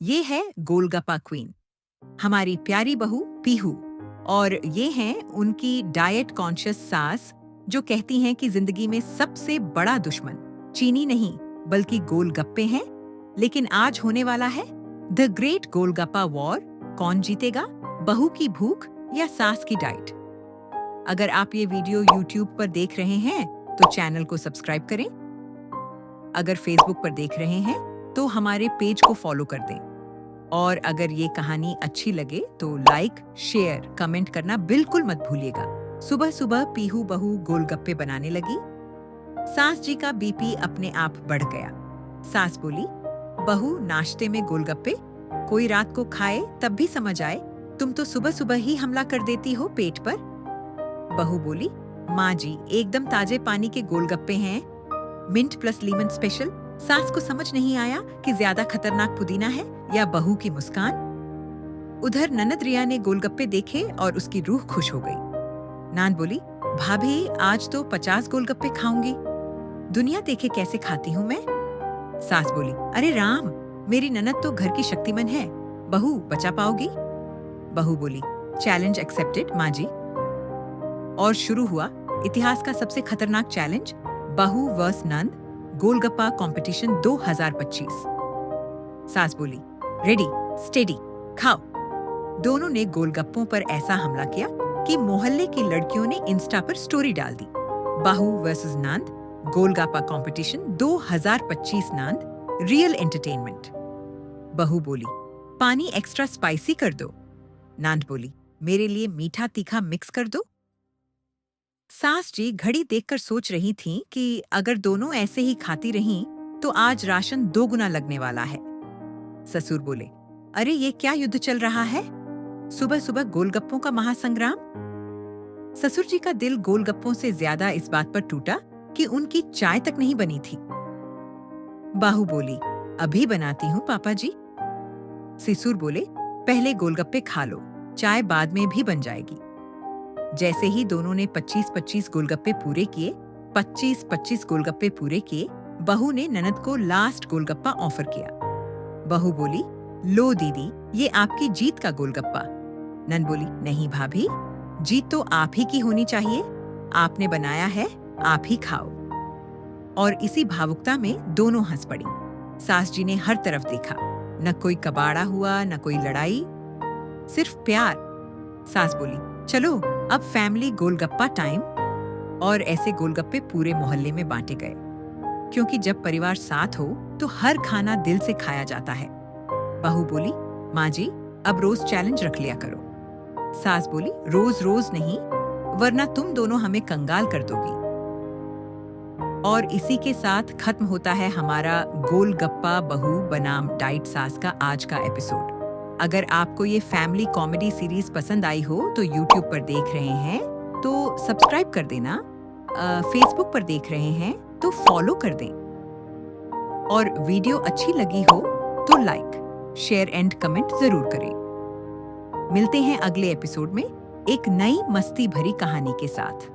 ये है गोलगप्पा क्वीन, हमारी प्यारी बहू पीहू। और ये हैं उनकी डाइट कॉन्शियस सास, जो कहती हैं कि जिंदगी में सबसे बड़ा दुश्मन चीनी नहीं बल्कि गोलगप्पे हैं। लेकिन आज होने वाला है द ग्रेट गोलगप्पा वॉर। कौन जीतेगा, बहू की भूख या सास की डाइट? अगर आप ये वीडियो YouTube पर देख रहे हैं तो चैनल को सब्सक्राइब करें। अगर फेसबुक पर देख रहे हैं तो हमारे पेज को फॉलो कर दें। और अगर ये कहानी अच्छी लगे तो लाइक, शेयर, कमेंट करना बिल्कुल मत भूलिएगा। सुबह सुबह पीहू बहू गोलगप्पे बनाने लगी। सास जी का बीपी अपने आप बढ़ गया। सास बोली, बहू नाश्ते में गोलगप्पे? कोई रात को खाए तब भी समझ आए, तुम तो सुबह सुबह ही हमला कर देती हो पेट पर। बहू बोली, माँ जी एकदम ताजे पानी के गोलगप्पे हैं, मिंट प्लस लीमन स्पेशल। सास को समझ नहीं आया कि ज्यादा खतरनाक पुदीना है या बहू की मुस्कान। उधर ननद रिया ने गोलगप्पे देखे और उसकी रूह खुश हो गई। नान बोली, भाभी आज तो 50 गोलगप्पे खाऊंगी, दुनिया देखे कैसे खाती हूँ मैं। सास बोली, अरे राम, मेरी ननद तो घर की शक्तिमान है, बहू बचा पाओगी? बहू बोली, चैलेंज एक्सेप्टेड माँ जी। और शुरू हुआ इतिहास का सबसे खतरनाक चैलेंज, बहू वर्स नंद गोलगप्पा कंपटीशन 2025। सास बोली, रेडी स्टेडी खाओ। दोनों ने गोलगप्पों पर ऐसा हमला किया कि मोहल्ले की लड़कियों ने इंस्टा पर स्टोरी डाल दी। बहू वर्सेस नंद गोलगप्पा कंपटीशन 2025 नंद रियल एंटरटेनमेंट। बहू बोली, पानी एक्स्ट्रा स्पाइसी कर दो। नंद बोली, मेरे लिए मीठा तीखा मिक्स कर दो। सास जी घड़ी देखकर सोच रही थीं कि अगर दोनों ऐसे ही खाती रहीं तो आज राशन 2 गुना लगने वाला है। ससुर बोले, अरे ये क्या युद्ध चल रहा है, सुबह सुबह गोलगप्पों का महासंग्राम। ससुर जी का दिल गोलगप्पों से ज्यादा इस बात पर टूटा कि उनकी चाय तक नहीं बनी थी। बहू बोली, अभी बनाती हूँ पापा जी। ससुर बोले, पहले गोलगप्पे खा लो, चाय बाद में भी बन जाएगी। जैसे ही दोनों ने 25-25 गोलगप्पे पूरे किए, 25-25 गोलगप्पे पूरे किए, बहू ने ननद को लास्ट गोलगप्पा ऑफर किया। बहू बोली, लो दीदी, ये आपकी जीत का गोलगप्पा। ननद बोली, नहीं भाभी, जीत तो आप ही की होनी चाहिए, आपने बनाया है, आप ही खाओ। और इसी भावुकता में दोनों हंस पड़ी। सास जी ने हर तरफ देखा, न कोई कबाड़ा हुआ, न कोई लड़ाई, सिर्फ प्यार। सास बोली, चलो अब फैमिली गोलगप्पा टाइम। और ऐसे गोलगप्पे पूरे मोहल्ले में बांटे गए, क्योंकि जब परिवार साथ हो तो हर खाना दिल से खाया जाता है। बहू बोली, माँ जी अब रोज चैलेंज रख लिया करो। सास बोली, रोज रोज नहीं, वरना तुम दोनों हमें कंगाल कर दोगी। और इसी के साथ खत्म होता है हमारा गोलगप्पा बहू बनाम डाइट सास का आज का एपिसोड। अगर आपको ये फैमिली कॉमेडी सीरीज पसंद आई हो तो YouTube पर देख रहे हैं तो सब्सक्राइब कर देना, फेसबुक पर देख रहे हैं तो फॉलो कर दें। और वीडियो अच्छी लगी हो तो लाइक, शेयर एंड कमेंट जरूर करें। मिलते हैं अगले एपिसोड में एक नई मस्ती भरी कहानी के साथ।